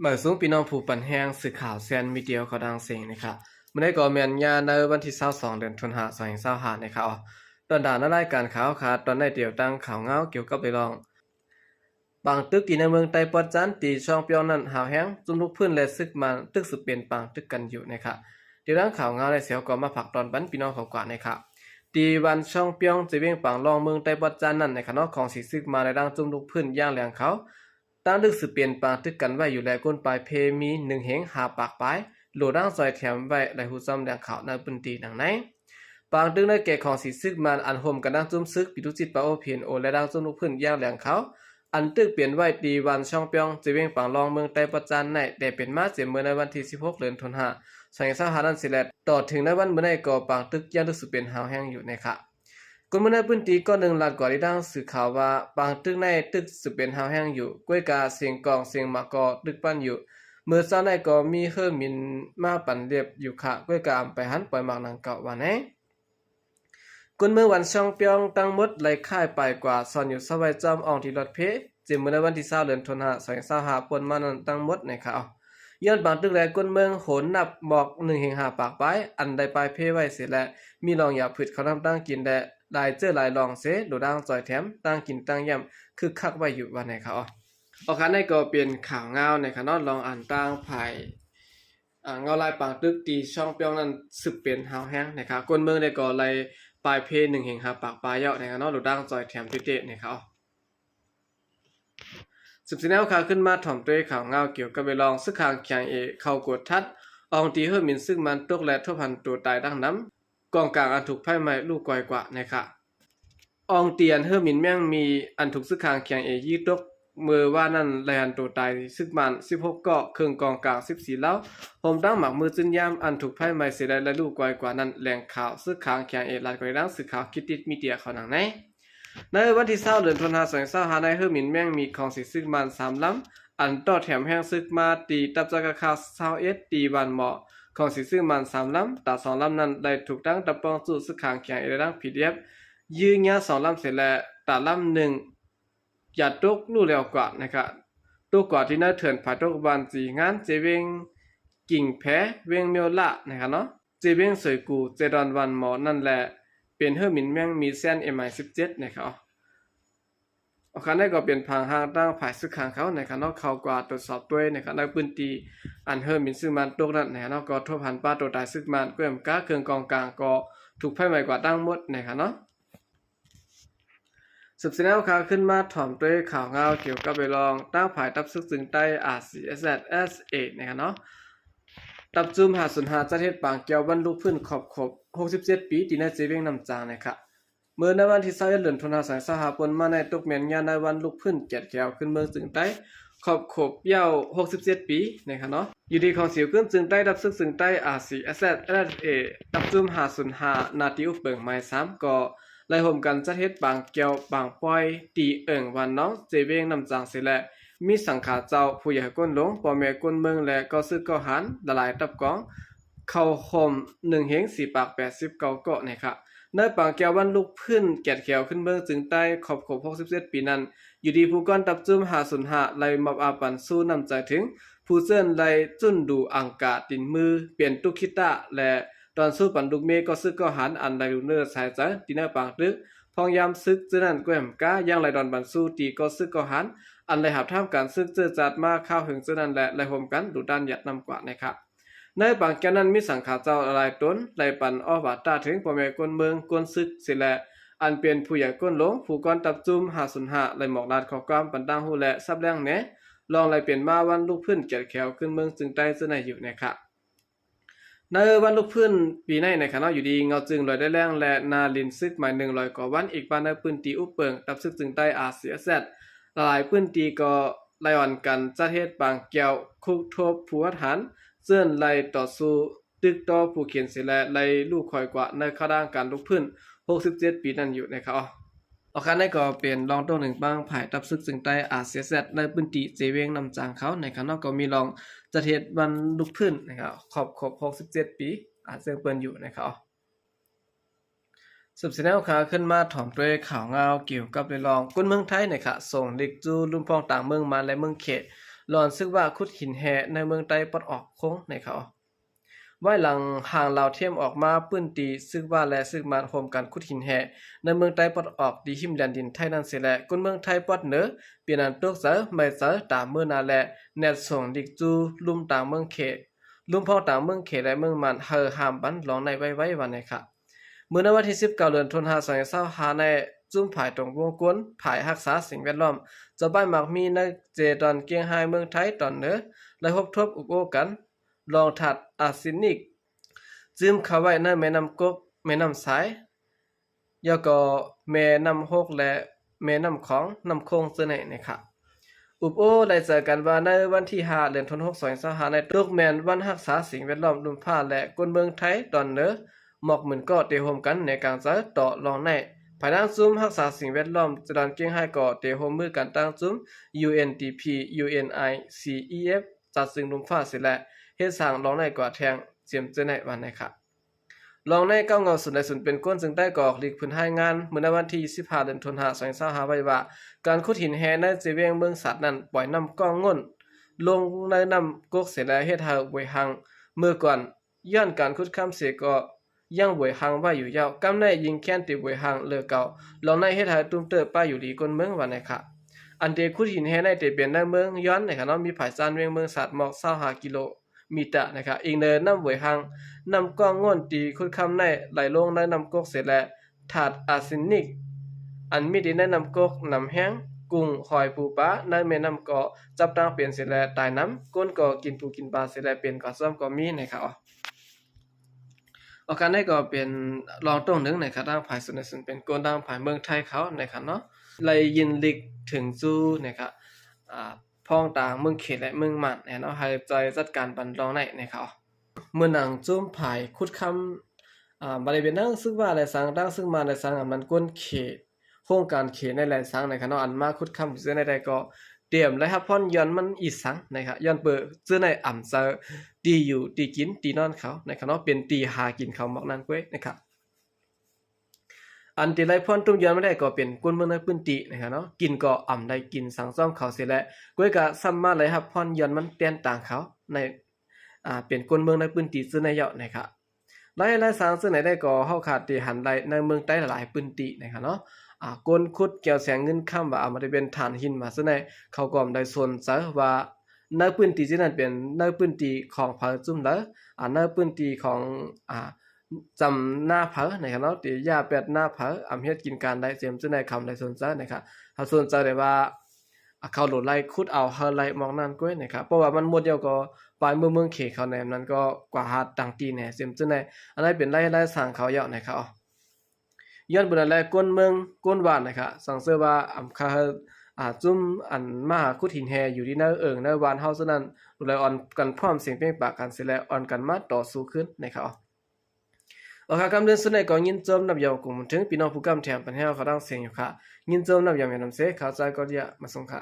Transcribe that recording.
หมายสูงพี่น้องผู้ปันแห้งสื่อข่าวแซนมีเดียเขาดังเสียงนะครับเมื่อได้ก่อเมียนยาในวันที่22เดือนธันวาคม2025นะครับตอนด่านในรายการข่าวขาดตอนได้เดียวตั้งข่าวเงาเกี่ยวกับไปลองบางตึกที่ในเมืองไต้ปอดจันตีช่องเปียวนั้นหาวแห้งจุ่มลุกพื้นและซึกมันตึกสืบเป็นปางตึกกันอยู่นะครับเดี๋ยวดังข่าวเงาและเสียวก็มาผักตอนบันพี่น้องเขากว่านะครับตีวันช่องเปียงจะเวียงปังลองเมืองไต้ปอดจันนั้นในคณะของสีซึกมาในดังจุ่มลุกพื้นย่างแหลงเขาตั้งดึกสืบเปลี่ยนปางตึกกันไว้อยู่แล้วก้นปลายเพมี1เหงหาปากปลายโหลดังซอยแถมไว้ในหูซ้ำแดงขาวในปืนตีดังไหนปางตึกในแก่ของสีซึกมันอันโฮมกันดังจุ่มซึกปิตุจิตปาโอเพียนโอและดังจุ่มลุกพื้นย่างแหลงเขาอันตึกเปลี่ยนไว้ตีวันช่องเปียงจะเวียงปังลองเมืองไต้ปอดจันในแต่เป็นมาเสียเมื่อในวันที่16เดือนธันวาคม2025นั้นสิแลต่อถึงในวันเมื่อในก่อปางตึกย่างตึกสืบเป็นหาวแห้งอยู่นะครับคนเมื่อในพื้นที่ก็1 ล้านกว่าที่ดังสื่อข่าวว่าบางตึกในตึกสืบเป็นหาวแห้งอยู่ก้วยกาเสียงกองเสียงมากอตึกปั้นอยู่เมื่อเช้าในก็มีเฮือมินมาปั่นเรียบอยู่ค่ะก้วยกาไปหันปล่อยหมากนางเก่าว่าแน่คนเมื่อวันช่องเปียงตั้งหมดไหลค่ายไปกว่าซอนอยู่สวัยจอมอองที่รถเพจึงเมื่อในวันที่20เดือนธันวาคม2025ปนมานั้นตั้งหมดในข่าวย้อนบางตึกแลคนเมืองโหนนับบอก1เหงหาปากปลายอันใดปลายเพไว้เสียและมีรองยาพืชเขาทำตั้งกินและลายเจอลายลองเสดูดังจอยแถมตั้งกินตั้งย่ำคือคักไว้อยู่วันไหนเขาเอาคันในก็เปลี่ยนข่าวเงาในขณะลองอ่านตั้งภายเงาลายปางตึกตีช่องเปียงนั้นสึกเป็นหาวแห้งนะครับคนเมืองในก็ลายปลายเพ1เหงหาปากปลายเยาะในขณะดูดังจอยแถมติเตในเขาสืบสิแนวข่าวขึ้นมาถ่อมด้วยข่าวเงาเกี่ยวกับไปลองซึกขางแข่งเข้ากดทัดอองตีเฮือมินซึ่งมันตกและทั่วพันตัวตายดังน้ำกองกลางอันถูกไพ่ไม้ลูกก่อยกว่านะครับอองเตียนเฮือมินแม่งมีอันถูกซึกขางแข่งยี่ตกเมื่อว่านั่นแลนตัวตายซึกมัน16เกาะเครื่องกองกลาง14เล้าผมตั้งหมักมือจึนยามอันถูกไพ่ไม้เสียและลูกก่อยกว่านั้นแหล่งข่าวซึกขางแข่งลาดก่อยดังสื่อข่าวคิดติดมีเดียเขาหนังไหนในวันที่20เดือนธันวาคม2025ในเฮือมินแม่งมีของสิซึกมัน3ลำอันต่อแถมแห้งซึกมาตีตับจักรคา21ตีวันเหมาะของสิซึกมัน3ลำแต่2ลำนั้นได้ถูกตั้งตะปองสู่ซึกขางแข่งดัง PDF ยื้อยา2ลำเสร็จแล้วแต่ลำ1อย่าตกรู้แล้วกว่านะครับตัวกว่าที่น่าเถื่อนผาตกบันจีงานเจเวงกิ่งแพ้เวงเมียวละนะครับเนาะเจเวงสวยกูเจดอนวันหมอนั่นแหละเป็นเฮอร์มินแม่งมีเส้น MI17 นะครับเอาคันได้ก็เป็นพังห้างตั้งภายซึกขางเขานะครับเนาะเขากว่าตรวจสอบด้วยนะครับในพื้นที่อันเฮอร์มินซึ่งมันตกนั้นนะครับเนาะก็ทั่วพันป้าตัวตายซึกมันก็ก้าเครื่องกองกลางก็ถูกไฟไหม้กว่าตั้งหมดนะครับเนาะสืบเสนอข่าวขึ้นมาถ่อมด้วยข่าวเงาเกี่ยวกับไปลองตั้งภายตับซึกจึงใต้ RCSS8 นะครับเนาะตับจุ่ม505จัดเฮ็ดปางแก้วบรรลุพื้นขอบ67ปีที่ในเจเวงนำจางนะครับเมื่อในวันที่21เดือนธันวาคม2025ปนมาในตกแม่นยาในวันลุกพื้นแก่แก้วขึ้นเมืองจึงใต้ขอบยาว67ปีนะครับเนาะอยู่ดีของเสียวขึ้นจึงใต้ดับซึกจึงใต้ RCSS8 ตับจุ่ม505นาทีอุปเปิงไม้3ก็ไล่ห่มกันจัดเฮ็ดบางแก้วบางปอยตีวันน้องเจเวงนำจางเสิแลมีสังขาเจ้าผู้ใหญ่ก้นหลงพ่อแม่ก้นเมืองและก็ซื้อก็หันละลายตับกองเข้าห่ม1เหง4ปาก89เกาะนะครับในปางแก้ววันลุกพื้นแก่แขวขึ้นเมืองจึงใต้ขอบ67ปีนั้นอยู่ดีผู้ก้อนตับจุ่ม505ไล่มอบอาปันสู้นำใจถึงผู้เจิ้นไล่จุ้นดูอังกาตินมือเปลี่ยนตุคิตะและตอนสู้ปันลูกเมก็ซึกก็หันอันไลลูเนอร์สายใจที่หน้าปางตึกพองยามซึกเจนั้นแกว่มก้าย่างไลดอนบันสู้ตีก็ซึกก็หันอันไลหับท่ามการซึกเจอจัดมาข้าวหึงเจนั้นและไลโฮมกันดูด้านยัดนำกว่านะครับในปางแกนั้นมีสังขาเจ้าอะไรต้นไลปันอ้อบาตาถึงพ่อแม่คนเมืองคนซึกสิแลอันเป็นผู้ใหญ่ก้นหลงผู้ก้อนตับจุ่ม505ไลหมอกลาดข้อความปันตั้งหูและซับแรงแหนลองไลเปลี่ยนมาวันลูกพื้นแก่แขวขึ้นเมืองจึงใต้เจในอยู่นะครับในวันลุกพื้นปีในในคณะอยู่ดีเงาจึงลอยได้แรงและนาลินซึกหมาย100กว่าวันอีกบ้านในพื้นที่อุปเปิงตับซึกจึงใต้RCSSหลายพื้นที่ก็ไล่อ่อนกันจัดเฮ็ดบางแก้วคุกทบผู้หันเสื่อนไล่ต่อสู้ตึกต่อผู้เขียนเสียและไล่ลูกคอยกว่าในข้าด้านการลุกพื้น67ปีนั้นอยู่นะครับเอาคันได้ก็เป็นรองตัวหนึ่งบางภายตับซึกจึงใต้RCSSในพื้นที่เจเวงนำจางเขาในคณะก็มีรองจัดเฮ็ดวันลุกพื้นนะครับครบ67ปีซึ่งเปิ้นอยู่นะครับสืบเสนอข่าวขึ้นมาถ่อมด้วยข่าวเงาเกี่ยวกับเรื่องคนเมืองไทยนะครับส่งเด็กจูลุ่มพองต่างเมืองมาและเมืองเขต หลอนซึกว่าขุดหินแห่ในเมืองใต้ปอดออกคงในเขาไว้หลังห่างลาวเทียมออกมาปื้นตีซึกว่าและซึกมาโฮมการขุดหินแห่ในเมืองใต้ปอดออกดีหิมแดนดินไทยนั่นเสียแลคนเมืองไทยปอดเหนือเปลี่ยนอันตกเสอไม่เสอตามเมื่อนาแลแนดส่งดิกจูลุ่มต่างเมืองเขลุ่มพ่อต่างเมืองเขและเมืองมันเฮอหามบันลองในไว้วันในค่ะเมื่อในวันที่19เดือนธันวาคม2025ในจุ้มผายตรงวงกวนผายรักษาสิ่งแวดล้อมจะบ้านมักมีในเจดอนเกียงไฮเมืองไทยตอนเหนือและพบทบอุกโอกันลองถัดอาร์เซนิกจึมเข้าไว้ในแม่น้ำกกแม่น้ำสายยก็แม่น้ำโฮกและแม่น้ำของน้ำคงซึ่งไหนนะครับอุปโอได้เจอกันว่าในวันที่5เดือนธันวาคม2025ในตุกแมนวันรักษาสิ่งแวดล้อมลุมผ้าและคนเมืองไทยตอนเหนือหมอกเหมือนก็เตะโฮมกันในการจะต่อรองในภายหลังซุมรักษาสิ่งแวดล้อมจะดันเกียงไฮก็เตะโฮมมือกันตั้งซุม UNDP UNICEF จัดซึ่งลุมฟ้าเสร็จและเฮ็ดสร้างรองในกว่าแทงเจียมเจอในวันนะครับรองในก้าวเงาสุดในสุดเป็นก้นซึ่งได้ก่อหลีกพื้นให้งานเมื่อในวันที่15เดือนธันวาคม2025ไว้ว่าการขุดหินแห่ในเจเวียงเมืองสัตว์นั้นปล่อยน้ำก้องง่นลงในน้ำกกเสร็จแล้วเฮ็ดให้บวยหังเมื่อก่อนย้อนการขุดค้ำเสียก็ยังบวยหังไว้อยู่ยาวกำในยิงแค้นติบวยหังเลือเก่าลองในเฮ็ดให้ตุ้มเตอป้าอยู่ดีก้นเมืองวันไหนค่ะอันเดขุดหินแห่ในเตเปลี่ยนในเมืองย้อนนะครับเนาะมีผายซานเวียงเมืองสัตว์หมอก25กิโลมีตะนะครับอีกเนินน้ำบวยหังนำก้องง่วนตีคุดคำในไหลลงในนำกกเสร็จแล้วถาดอาร์เซนิกอันมีดีในนำกกนำแห้งกุ้งหอยปูปลาในแม่น้ำก็จับตั้งเปลี่ยนเสร็จแล้วตายน้ำก้นก็กินปูกินปลาเสร็จแล้วเปลี่ยนก็ซ้ำก็มีนะครับอาการได้ก็เป็นรองตรงหนึ่งนะครับทางภายส่วนในส่วนเป็นก้นทางภายเมืองไทยเขานะครับเนาะเลยยินลิกถึงจู้นะครับพ้องต่างเมืองเขตและเมืองมันเนาะให้ใจจัดการบันรองในนะครับเมื่อหนังจุ้มผายคุดคำบริเวณนั้นซึ่งว่าอะไรสังตั้งซึ่งมาในสังมันก้นเขตโครงการเขตในแหล่งสังในคณะอันมาคุดคำซึ่งในใดก็เตรียมและครับพ่อนย้อนมันอีสังนะครับย้อนเปิดซึ่งในอ่ำเซอตีอยู่ตีกินตีนอนเขาในคณะเป็นตีหากินเขาหมอกนั้นก้วยนะครับอันที่ไรพ่อนตุ้มย้อนไม่ได้ก็เป็นก้นเมืองในพื้นที่นะครับเนาะกินก็อ่ำได้กินสังซ่อมเขาเสียแล้วก้วยก็ซ้ำมาเลยครับพ่อนย้อนมันเปลี่ยนต่างเขาในเป็นคนเมืองในพื้นที่ซึ่งในเยาะนะครับหลายๆสร้างซึ่งไหนได้ก็เฮาขาดที่หันได้ในเมืองใต้หลายพื้นที่นะครับเนาะก้นขุดเกี่ยวแสงเงินค่ำว่ามันได้เป็นฐานหินมาซึ่งในเขาก็ได้สนใจว่าในพื้นที่ที่นั้นเป็นในพื้นที่ของเผาจุ่มแล้วในพื้นที่ของจำหน้าเผานะครับเนาะที่ยาเป็ดหน้าเผาเฮ็ดกินการได้เจียมซึ่งในคำได้สนใจนะครับเขาสนใจได้ว่าเขาโหลดไล่ขุดเอาเฮาไล่มองนั่นก้วยนะครับเพราะว่ามันหมดเดียวก็ปลายเมืองเขเขาแนมนั้นก็กว่าหาต่างตีแหน่เสียมจึงได้อันนั้นเป็นไล่สร้างเขาเยาะนะครับย้อนบุญอะไรก้นเมืองก้นหวานนะครับสังเสว่าคาจุ่มอันมาคุดหินแฮอยู่ที่ในในหวานเฮาซะนั้นดูแลอ่อนกันพร้อมเสียงเปล่งปากกันเสร็จแล้วอ่อนกันมาต่อสู้ขึ้นนะครับโอเคกำเดินสุดในก็ยินจมนับยาวกลุ่มถึงพี่น้องผู้กำแถมปัญหาเขาตั้งเสียงอยู่ค่ะยินจมนับยาวแม่นำเสเขาใจก็เดียมาส่งค่ะ